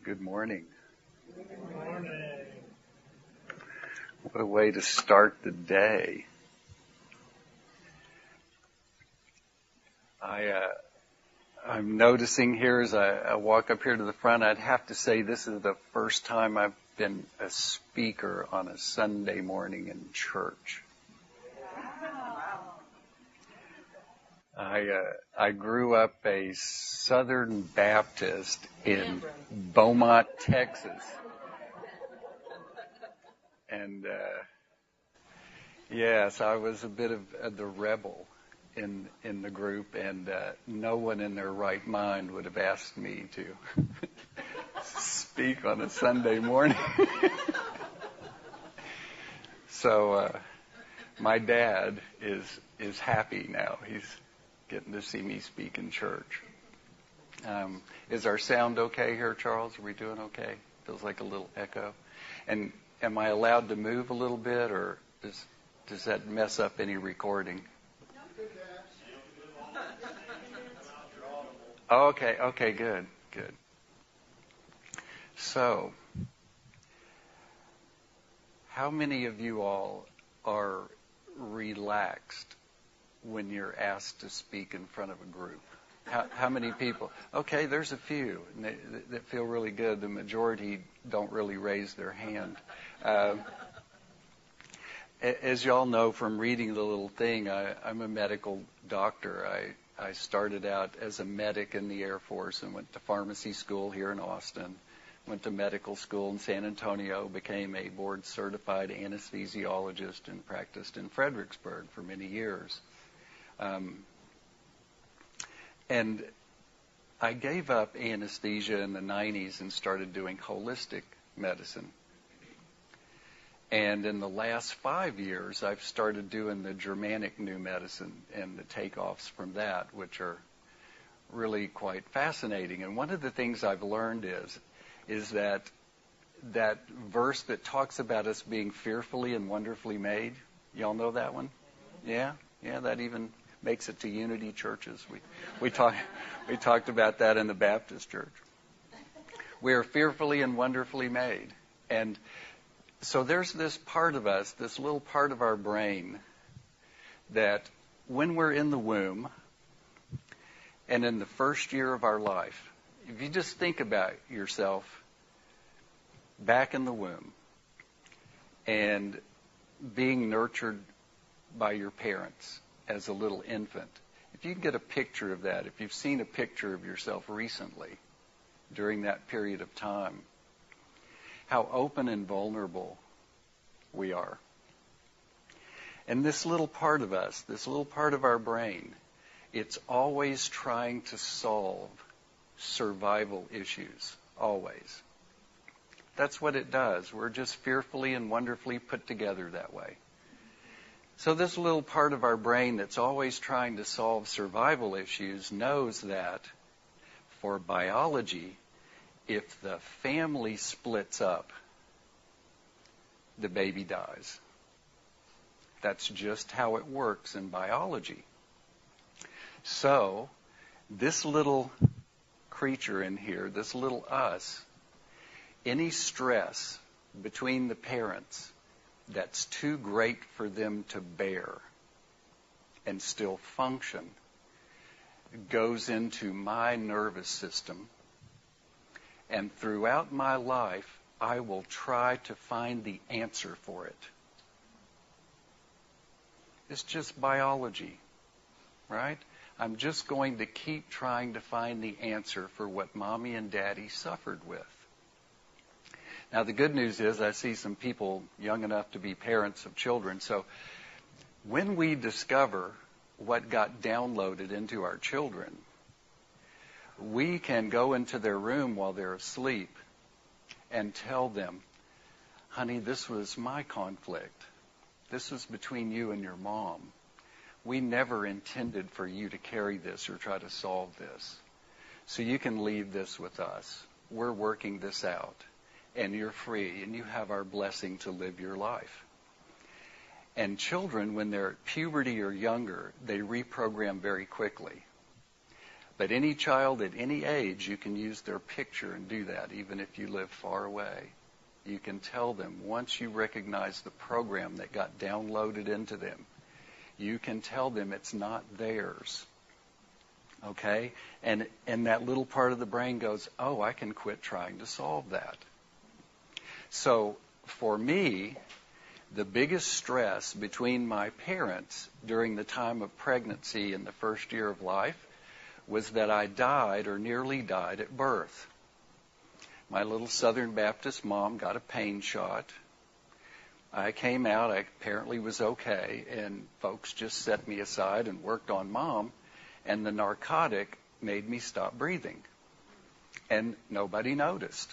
Good morning. Good morning. What a way to start the day. I'm noticing here as I walk up here to the front, I'd have to say this is the first time I've been a speaker on a Sunday morning in church. I grew up a Southern Baptist in Beaumont, Texas. And yes, I was a bit of the rebel in the group, and no one in their right mind would have asked me to speak on a Sunday morning. So my dad is happy now. He's getting to see me speak in church. Is our sound okay here, Charles? Are we doing okay? Feels like a little echo. And am I allowed to move a little bit, or does that mess up any recording? Okay, good. So, how many of you all are relaxed when you're asked to speak in front of a group? How many people? Okay, there's a few that feel really good. The majority don't really raise their hand. As you all know from reading the little thing, I'm a medical doctor. I started out as a medic in the Air Force and went to pharmacy school here in Austin, went to medical school in San Antonio, became a board-certified anesthesiologist, and practiced in Fredericksburg for many years. And I gave up anesthesia in the 90s and started doing holistic medicine. And in the last 5 years, I've started doing the Germanic New Medicine and the takeoffs from that, which are really quite fascinating. And one of the things I've learned is that verse that talks about us being fearfully and wonderfully made. Y'all know that one? Yeah, that even makes it to Unity churches. We talked about that in the Baptist church. We are fearfully and wonderfully made. And so there's this part of us, this little part of our brain, that when we're in the womb and in the first year of our life, if you just think about yourself back in the womb and being nurtured by your parents as a little infant, if you can get a picture of that, if you've seen a picture of yourself recently during that period of time, how open and vulnerable we are. And this little part of us, this little part of our brain, it's always trying to solve survival issues, always. That's what it does. We're just fearfully and wonderfully put together that way. So this little part of our brain that's always trying to solve survival issues knows that for biology, if the family splits up, the baby dies. That's just how it works in biology. So, this little creature in here, this little us, any stress between the parents that's too great for them to bear and still function goes into my nervous system. And throughout my life, I will try to find the answer for it. It's just biology, right? I'm just going to keep trying to find the answer for what Mommy and Daddy suffered with. Now, the good news is I see some people young enough to be parents of children. So when we discover what got downloaded into our children, we can go into their room while they're asleep and tell them, honey, this was my conflict. This was between you and your mom. We never intended for you to carry this or try to solve this. So you can leave this with us. We're working this out. And you're free, and you have our blessing to live your life. And children, when they're at puberty or younger, they reprogram very quickly. But any child at any age, you can use their picture and do that, even if you live far away. You can tell them, once you recognize the program that got downloaded into them, you can tell them it's not theirs. Okay? And that little part of the brain goes, oh, I can quit trying to solve that. So for me, the biggest stress between my parents during the time of pregnancy in the first year of life was that I died or nearly died at birth. My little Southern Baptist mom got a pain shot. I came out, I apparently was okay, and folks just set me aside and worked on Mom, and the narcotic made me stop breathing. And nobody noticed.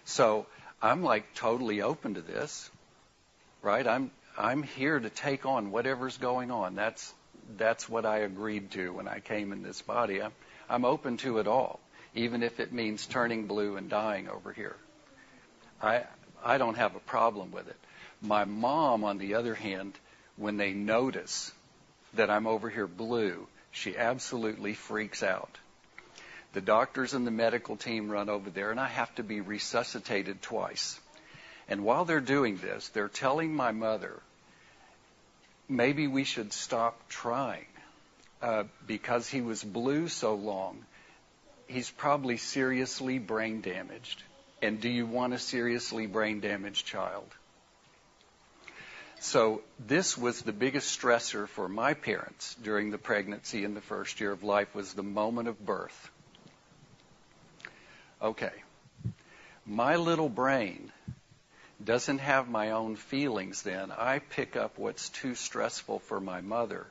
So I'm like totally open to this, right? I'm here to take on whatever's going on. That's what I agreed to when I came in this body. I'm open to it all, even if it means turning blue and dying over here. I don't have a problem with it. My mom, on the other hand, when they notice that I'm over here blue, she absolutely freaks out. The doctors and the medical team run over there, and I have to be resuscitated twice. And while they're doing this, they're telling my mother, maybe we should stop trying because he was blue so long. He's probably seriously brain damaged. And do you want a seriously brain damaged child? So this was the biggest stressor for my parents during the pregnancy in the first year of life, was the moment of birth. Okay. My little brain doesn't have my own feelings then. I pick up what's too stressful for my mother.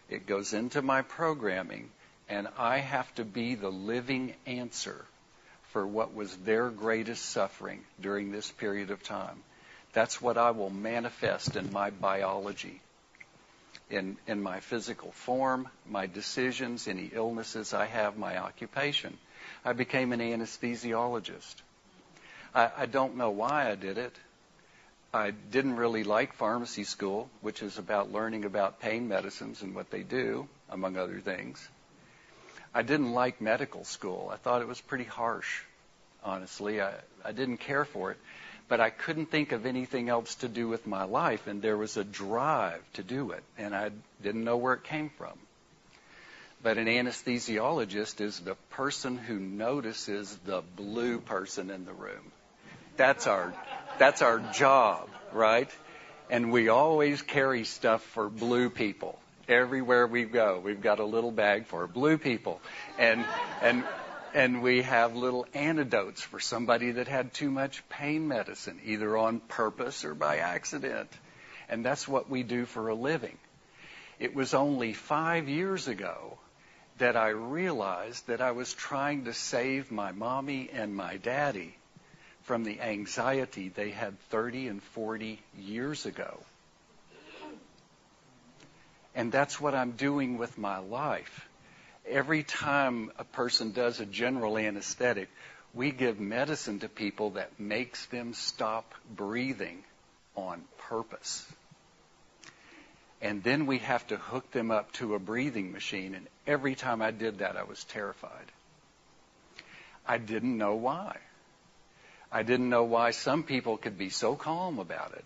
It goes into my programming, and I have to be the living answer for what was their greatest suffering during this period of time. That's what I will manifest in my biology, in my physical form, my decisions, any illnesses I have, my occupation. I became an anesthesiologist. I don't know why I did it. I didn't really like pharmacy school, which is about learning about pain medicines and what they do, among other things. I didn't like medical school. I thought it was pretty harsh, honestly. I didn't care for it. But I couldn't think of anything else to do with my life, and there was a drive to do it, and I didn't know where it came from. But an anesthesiologist is the person who notices the blue person in the room. That's our job, right? And we always carry stuff for blue people. Everywhere we go, we've got a little bag for blue people. And we have little antidotes for somebody that had too much pain medicine, either on purpose or by accident. And that's what we do for a living. It was only 5 years ago that I realized that I was trying to save my mommy and my daddy from the anxiety they had 30 and 40 years ago. And that's what I'm doing with my life. Every time a person does a general anesthetic, we give medicine to people that makes them stop breathing on purpose. And then we have to hook them up to a breathing machine. And every time I did that, I was terrified. I didn't know why. I didn't know why some people could be so calm about it.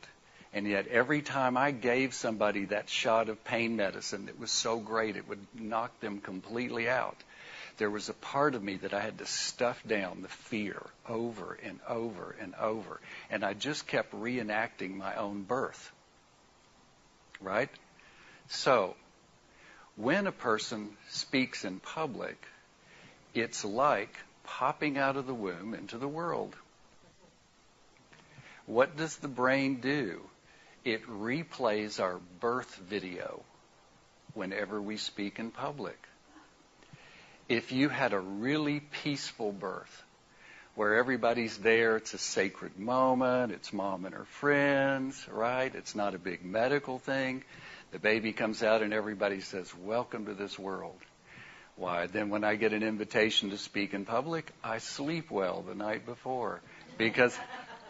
And yet every time I gave somebody that shot of pain medicine that was so great it would knock them completely out, there was a part of me that I had to stuff down the fear over and over and over. And I just kept reenacting my own birth. Right? So, when a person speaks in public, it's like popping out of the womb into the world. What does the brain do? It replays our birth video whenever we speak in public. If you had a really peaceful birth, where everybody's there, it's a sacred moment, it's mom and her friends, right? It's not a big medical thing. The baby comes out and everybody says, welcome to this world. Why, then when I get an invitation to speak in public, I sleep well the night before because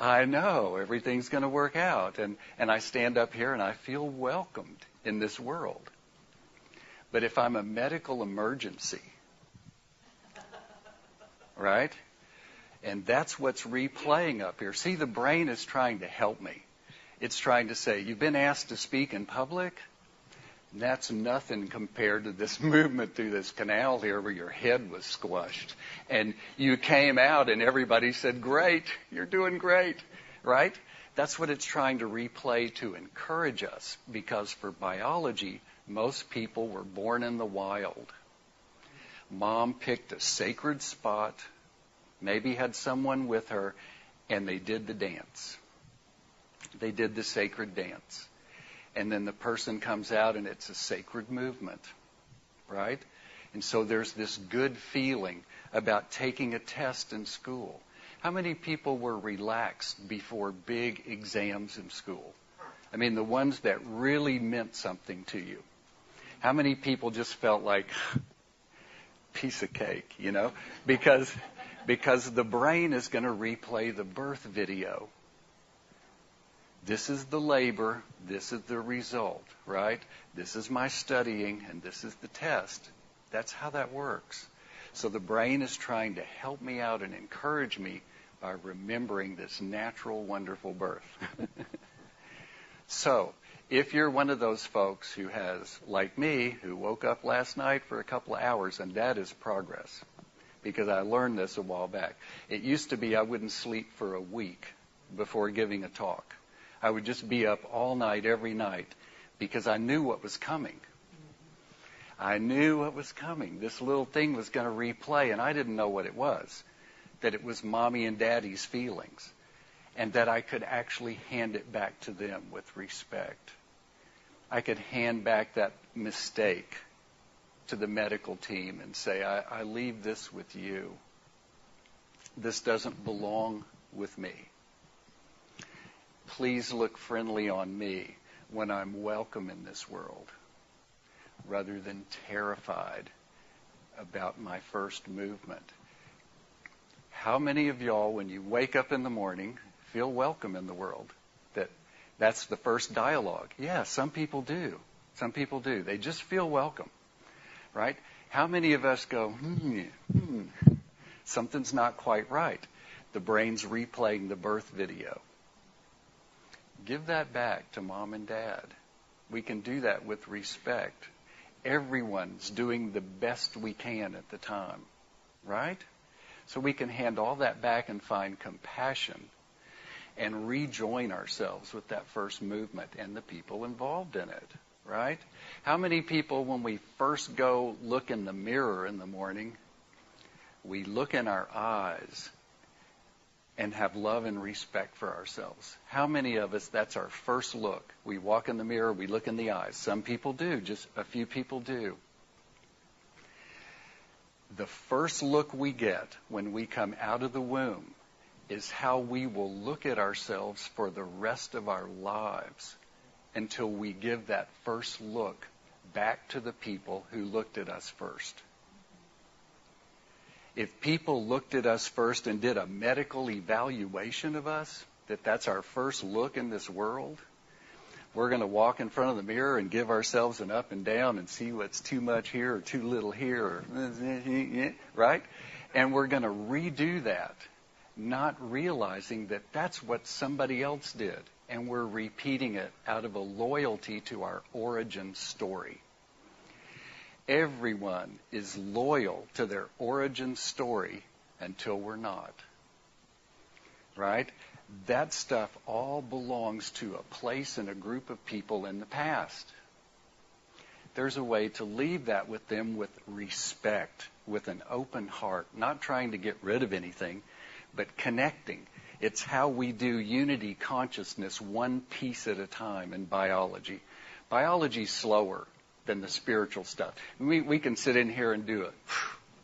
I know everything's going to work out. And I stand up here and I feel welcomed in this world. But if I'm a medical emergency, right? And that's what's replaying up here. See, the brain is trying to help me. It's trying to say, you've been asked to speak in public? That's nothing compared to this movement through this canal here where your head was squashed. And you came out and everybody said, great, you're doing great, right? That's what it's trying to replay to encourage us, because for biology, most people were born in the wild. Mom picked a sacred spot, maybe had someone with her, and they did the dance. They did the sacred dance. And then the person comes out and it's a sacred movement, right? And so there's this good feeling about taking a test in school. How many people were relaxed before big exams in school? I mean, the ones that really meant something to you. How many people just felt like piece of cake, you know? Because the brain is going to replay the birth video. This is the labor, this is the result, right? This is my studying, and this is the test. That's how that works. So the brain is trying to help me out and encourage me by remembering this natural, wonderful birth. So, if you're one of those folks who has, like me, who woke up last night for a couple of hours, and that is progress, because I learned this a while back. It used to be I wouldn't sleep for a week before giving a talk. I would just be up all night, every night, because I knew what was coming. I knew what was coming. This little thing was going to replay, and I didn't know what it was. That it was mommy and daddy's feelings, and that I could actually hand it back to them with respect. I could hand back that mistake to the medical team and say, I leave this with you. This doesn't belong with me. Please look friendly on me when I'm welcome in this world, rather than terrified about my first movement. How many of y'all, when you wake up in the morning, feel welcome in the world? That's the first dialogue. Yeah, some people do. Some people do. They just feel welcome, right? How many of us go, something's not quite right? The brain's replaying the birth video. Give that back to mom and dad. We can do that with respect. Everyone's doing the best we can at the time, right? So we can hand all that back and find compassion and rejoin ourselves with that first movement and the people involved in it, right? How many people, when we first go look in the mirror in the morning, we look in our eyes and have love and respect for ourselves? How many of us, that's our first look? We walk in the mirror, we look in the eyes. Some people do, just a few people do. The first look we get when we come out of the womb is how we will look at ourselves for the rest of our lives until we give that first look back to the people who looked at us first. If people looked at us first and did a medical evaluation of us, that's our first look in this world, we're going to walk in front of the mirror and give ourselves an up and down and see what's too much here or too little here, or, right? And we're going to redo that, not realizing that that's what somebody else did, and we're repeating it out of a loyalty to our origin story. Everyone is loyal to their origin story until we're not, right? That stuff all belongs to a place and a group of people in the past. There's a way to leave that with them with respect, with an open heart, not trying to get rid of anything, but connecting. It's how we do unity consciousness one piece at a time in biology. Biology's slower than the spiritual stuff. We can sit in here and do it,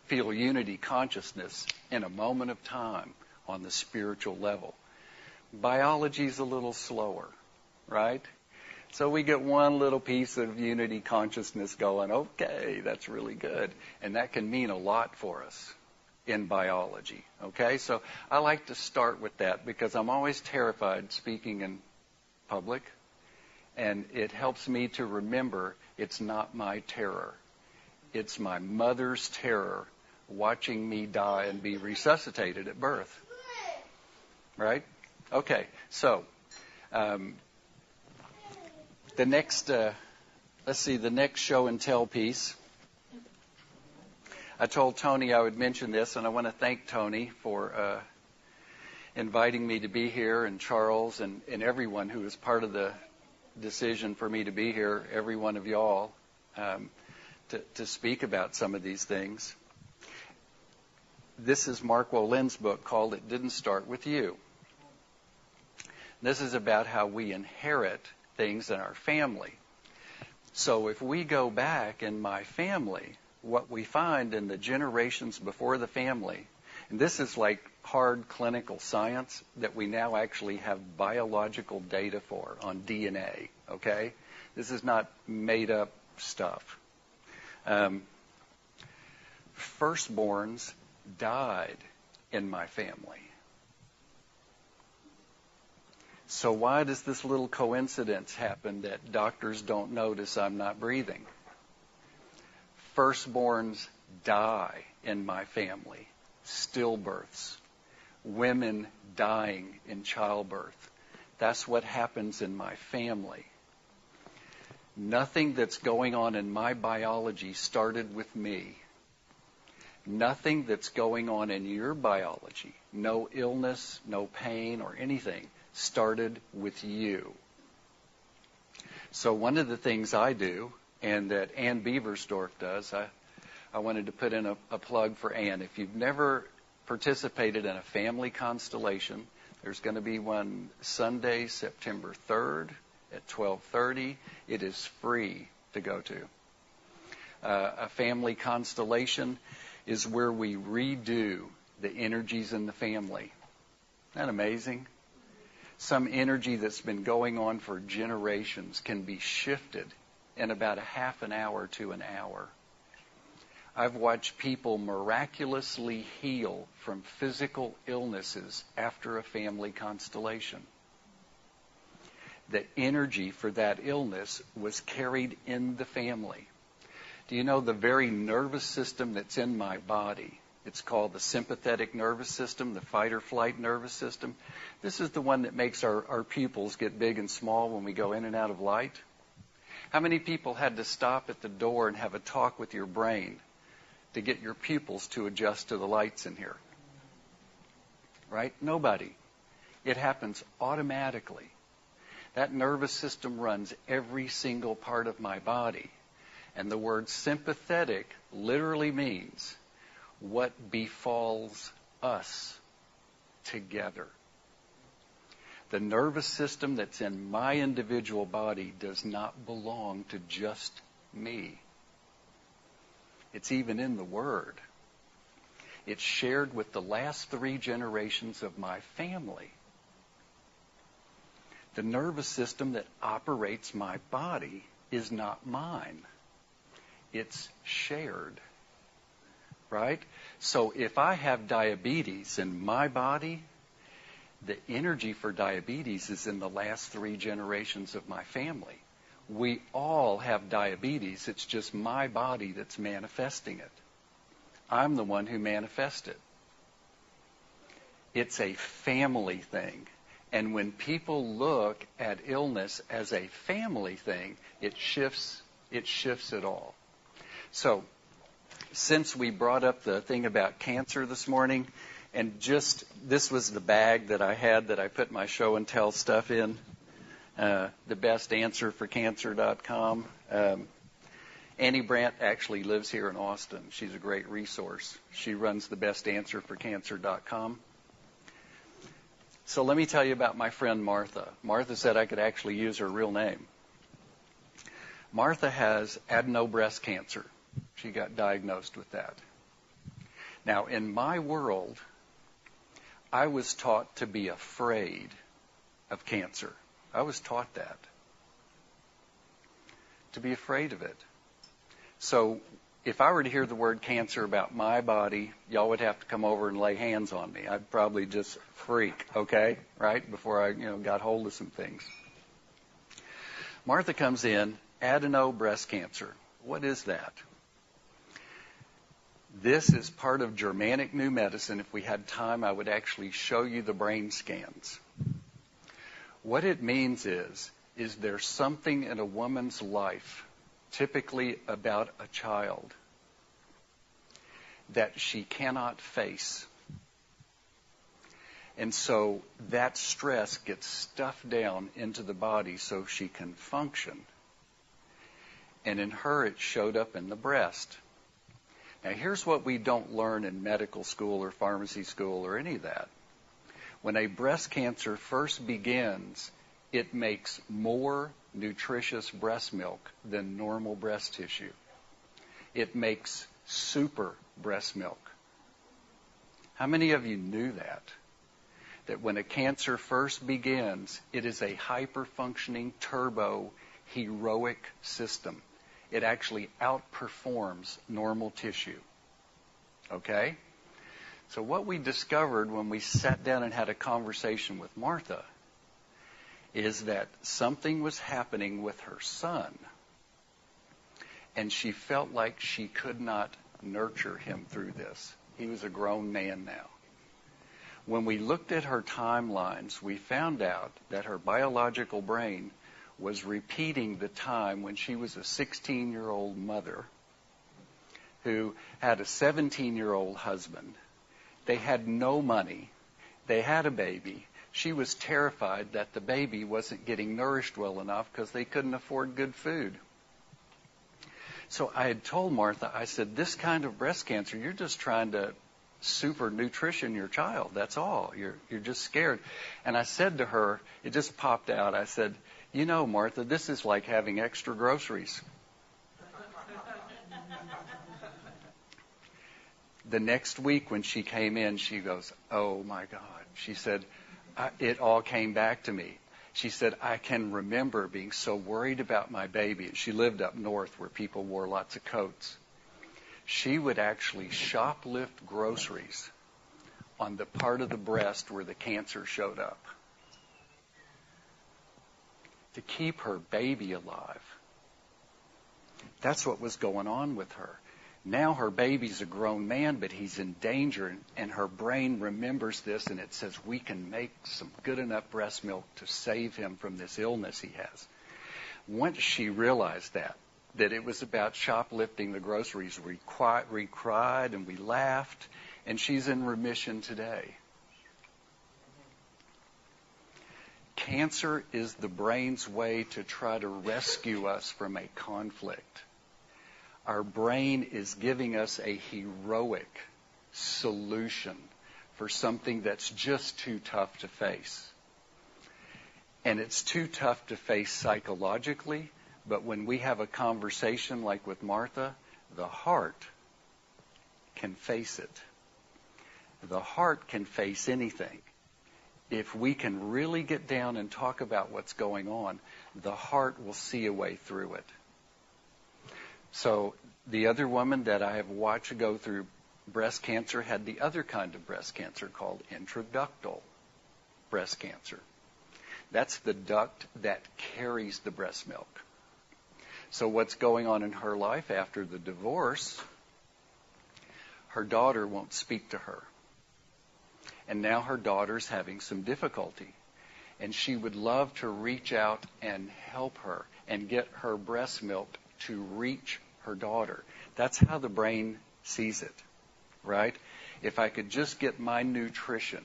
feel unity consciousness in a moment of time on the spiritual level. Biology's a little slower, right? So we get one little piece of unity consciousness going, okay, that's really good. And that can mean a lot for us in biology, okay? So I like to start with that because I'm always terrified speaking in public, and it helps me to remember it's not my terror. It's my mother's terror watching me die and be resuscitated at birth. Right? Okay, so the next, the next show and tell piece. I told Tony I would mention this, and I want to thank Tony for inviting me to be here, and Charles, and everyone who was part of the decision for me to be here, every one of y'all, to speak about some of these things. This is Mark Wolin's book called It Didn't Start With You. This is about how we inherit things in our family. So if we go back in my family, what we find in the generations before the family, and this is like hard clinical science that we now actually have biological data for on DNA, okay? This is not made up stuff. Firstborns died in my family. So why does this little coincidence happen that doctors don't notice I'm not breathing? Firstborns die in my family. Stillbirths. Women dying in childbirth. That's what happens in my family. Nothing that's going on in my biology started with me. Nothing that's going on in your biology, no illness, no pain or anything, started with you. So one of the things I do, and that Ann Beaversdorf does, I wanted to put in a plug for Ann. If you've never participated in a family constellation, there's going to be one Sunday, September 3rd at 12:30. It is free to go to. A family constellation is where we redo the energies in the family. Isn't that amazing? Some energy that's been going on for generations can be shifted in about a half an hour to an hour. I've watched people miraculously heal from physical illnesses after a family constellation. The energy for that illness was carried in the family. Do you know the very nervous system that's in my body? It's called the sympathetic nervous system, the fight or flight nervous system. This is the one that makes our pupils get big and small when we go in and out of light. How many people had to stop at the door and have a talk with your brain to get your pupils to adjust to the lights in here? Right? Nobody. It happens automatically. That nervous system runs every single part of my body. And the word sympathetic literally means what befalls us together. The nervous system that's in my individual body does not belong to just me. It's even in the Word. It's shared with the last 3 generations of my family. The nervous system that operates my body is not mine. It's shared. Right? So if I have diabetes in my body, the energy for diabetes is in the last 3 generations of my family. We all have diabetes. It's just my body that's manifesting it. I'm the one who manifests it. It's a family thing. And when people look at illness as a family thing, it shifts it all. So, since we brought up the thing about cancer this morning, and just this was the bag that I had that I put my show and tell stuff in, theBestAnswerForCancer.com. Annie Brandt actually lives here in Austin. She's a great resource. She runs theBestAnswerForCancer.com. So let me tell you about my friend Martha. Martha said I could actually use her real name. Martha has adenobreast cancer. She got diagnosed with that. Now, in my world, I was taught to be afraid of cancer. I was taught that. To be afraid of it. So, if I were to hear the word cancer about my body, y'all would have to come over and lay hands on me. I'd probably just freak, okay? Right? Before I, got hold of some things. Martha comes in, adenobreast cancer. What is that? This is part of Germanic New Medicine. If we had time, I would actually show you the brain scans. What it means is there's something in a woman's life, typically about a child, that she cannot face. And so that stress gets stuffed down into the body so she can function. And in her, it showed up in the breast. Now, here's what we don't learn in medical school or pharmacy school or any of that. When a breast cancer first begins, it makes more nutritious breast milk than normal breast tissue. It makes super breast milk. How many of you knew that? That when a cancer first begins, it is a hyper-functioning, turbo, heroic system. It actually outperforms normal tissue. Okay? So what we discovered when we sat down and had a conversation with Martha is that something was happening with her son, and she felt like she could not nurture him through this. He was a grown man now. When we looked at her timelines, we found out that her biological brain was repeating the time when she was a 16-year-old mother who had a 17-year-old husband. They had no money. They had a baby. She was terrified that the baby wasn't getting nourished well enough because they couldn't afford good food. So I had told Martha, I said, this kind of breast cancer, you're just trying to super nutrition your child. That's all. You're just scared. And I said to her, it just popped out. I said, you know, Martha, this is like having extra groceries. The next week when she came in, she goes, oh my God. She said, it all came back to me. She said, I can remember being so worried about my baby. She lived up north where people wore lots of coats. She would actually shoplift groceries on the part of the breast where the cancer showed up to keep her baby alive. That's what was going on with her. Now her baby's a grown man, but he's in danger, and her brain remembers this, and it says, we can make some good enough breast milk to save him from this illness he has. Once she realized that it was about shoplifting the groceries, we cried and we laughed, and she's in remission today. Cancer is the brain's way to try to rescue us from a conflict. Our brain is giving us a heroic solution for something that's just too tough to face. And it's too tough to face psychologically, but when we have a conversation like with Martha, the heart can face it. The heart can face anything. If we can really get down and talk about what's going on, the heart will see a way through it. So the other woman that I have watched go through breast cancer had the other kind of breast cancer called intraductal breast cancer. That's the duct that carries the breast milk. So what's going on in her life after the divorce, her daughter won't speak to her. And now her daughter's having some difficulty. And she would love to reach out and help her and get her breast milk to reach her daughter. That's how the brain sees it, right? If I could just get my nutrition,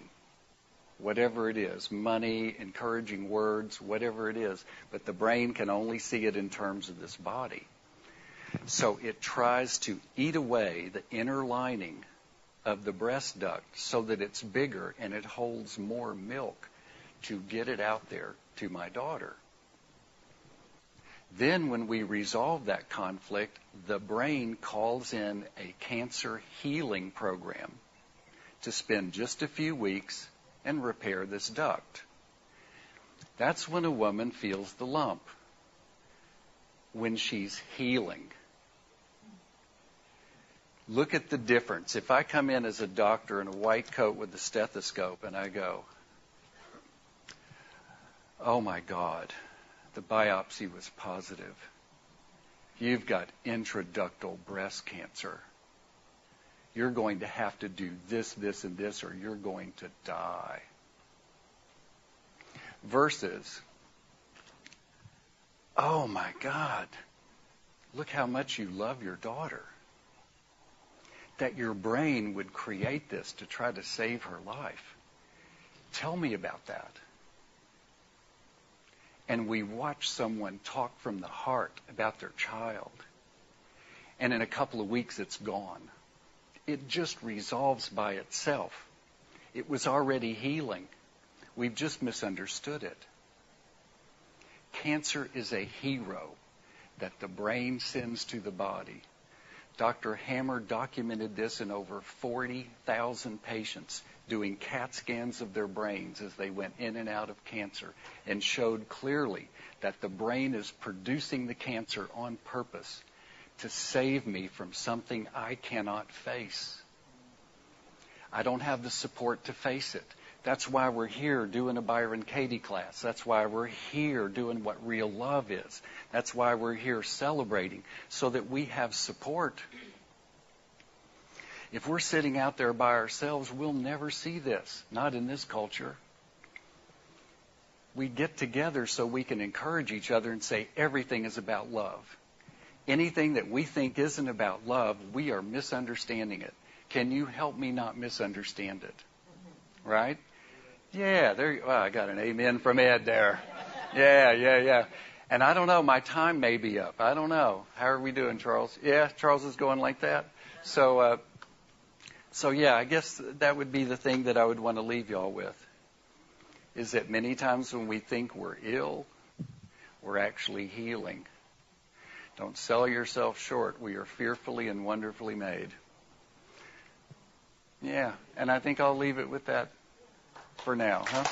whatever it is, money, encouraging words, whatever it is, but the brain can only see it in terms of this body. So it tries to eat away the inner lining of the breast duct so that it's bigger and it holds more milk to get it out there to my daughter. Then when we resolve that conflict, the brain calls in a cancer healing program to spend just a few weeks and repair this duct. That's when a woman feels the lump, when she's healing. Look at the difference. If I come in as a doctor in a white coat with a stethoscope and I go, oh my God, the biopsy was positive. You've got intraductal breast cancer. You're going to have to do this, this, and this, or you're going to die. Versus, oh my God, look how much you love your daughter. That your brain would create this to try to save her life. Tell me about that. And we watch someone talk from the heart about their child. And in a couple of weeks, it's gone. It just resolves by itself. It was already healing. We've just misunderstood it. Cancer is a hero that the brain sends to the body. Dr. Hammer documented this in over 40,000 patients doing CAT scans of their brains as they went in and out of cancer, and showed clearly that the brain is producing the cancer on purpose to save me from something I cannot face. I don't have the support to face it. That's why we're here doing a Byron Katie class. That's why we're here doing what real love is. That's why we're here celebrating, so that we have support. If we're sitting out there by ourselves, we'll never see this. Not in this culture. We get together so we can encourage each other and say everything is about love. Anything that we think isn't about love, we are misunderstanding it. Can you help me not misunderstand it? Right? Yeah, I got an amen from Ed there. Yeah. And I don't know, my time may be up. I don't know. How are we doing, Charles? Yeah, Charles is going like that. So yeah, I guess that would be the thing that I would want to leave y'all with, is that many times when we think we're ill, we're actually healing. Don't sell yourself short. We are fearfully and wonderfully made. Yeah, and I think I'll leave it with that for now, huh?